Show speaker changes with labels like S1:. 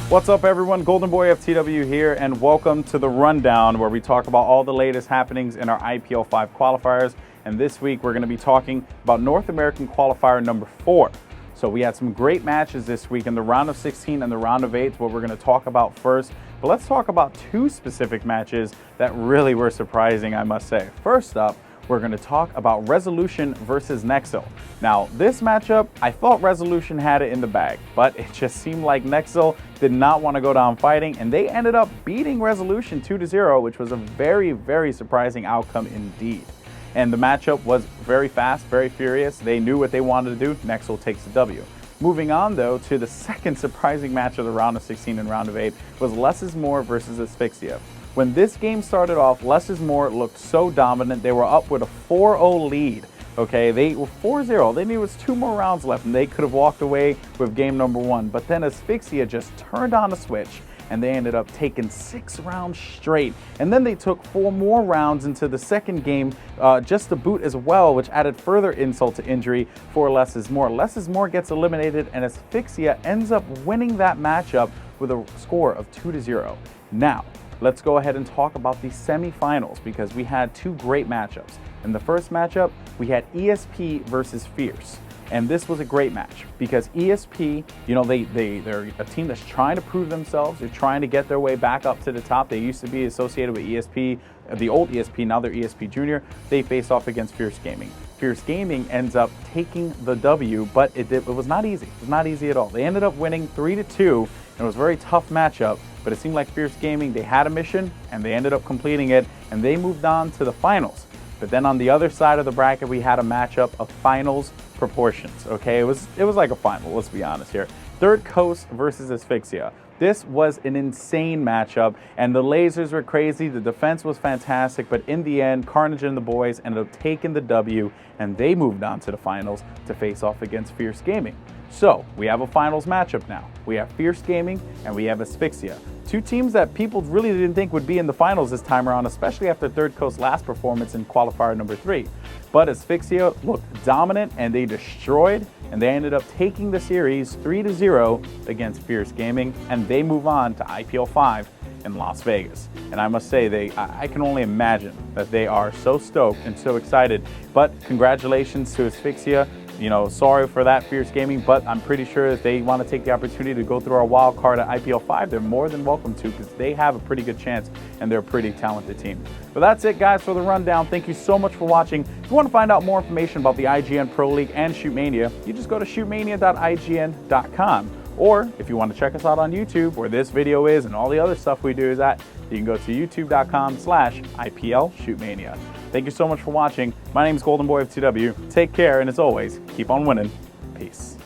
S1: What's up everyone, Golden Boy FTW here, and welcome to the Rundown, where we talk about all the latest happenings in our IPL5 qualifiers. And this week we're going to be talking about North American qualifier number 4. So we had some great matches this week in the round of 16 and the round of 8, what we're going to talk about first. But let's talk about two specific matches that really were surprising, I must say. First up, we're going to talk about Resolution versus Nexel. Now, this matchup, I thought Resolution had it in the bag, but it just seemed like Nexel did not want to go down fighting, and they ended up beating Resolution 2-0, which was a very, very surprising outcome indeed. And the matchup was very fast, very furious. They knew what they wanted to do. Nexel takes the W. Moving on, though, to the second surprising match of the round of 16 and round of 8 was Less is More versus Asphyxia. When this game started off, Less is More looked so dominant. They were up with a 4-0 lead. Okay, they were 4-0. They knew it was 2 more rounds left, and they could have walked away with game number 1. But then Asphyxia just turned on the switch, and they ended up taking 6 rounds straight. And then they took 4 more rounds into the second game just to boot as well, which added further insult to injury for Less is More. Less is More gets eliminated, and Asphyxia ends up winning that matchup with a score of 2-0. Now, let's go ahead and talk about the semifinals, because we had 2 great matchups. In the first matchup, we had ESP versus Fierce. And this was a great match because ESP, you know, they're a team that's trying to prove themselves. They're trying to get their way back up to the top. They used to be associated with ESP, the old ESP, now they're ESP Junior. They face off against Fierce Gaming. Fierce Gaming ends up taking the W, but it was not easy. It was not easy at all. They ended up winning 3-2, and it was a very tough matchup, but it seemed like Fierce Gaming, they had a mission, and they ended up completing it, and they moved on to the finals. But then on the other side of the bracket, we had a matchup of finals proportions, okay? It was like a final, let's be honest here. Third Coast versus Asphyxia. This was an insane matchup, and the lasers were crazy, the defense was fantastic, but in the end, Carnage and the boys ended up taking the W, and they moved on to the finals to face off against Fierce Gaming. So, we have a finals matchup now. We have Fierce Gaming, and we have Asphyxia. 2 teams that people really didn't think would be in the finals this time around, especially after Third Coast's last performance in qualifier number 3. But Asphyxia looked dominant, and they destroyed, and they ended up taking the series 3-0 against Fierce Gaming, and they move on to IPL5 in Las Vegas. And I must say, I can only imagine that they are so stoked and so excited. But congratulations to Asphyxia. You know, sorry for that, Fierce Gaming, but I'm pretty sure if they want to take the opportunity to go through our wild card at IPL5, they're more than welcome to, because they have a pretty good chance and they're a pretty talented team. But that's it, guys, for the rundown. Thank you so much for watching. If you want to find out more information about the IGN Pro League and ShootMania, you just go to shootmania.ign.com. Or if you want to check us out on YouTube, where this video is and all the other stuff we do is at, you can go to youtube.com/IPL-ShootMania. Thank you so much for watching. My name is Golden Boy FTW. Take care, and as always, keep on winning. Peace.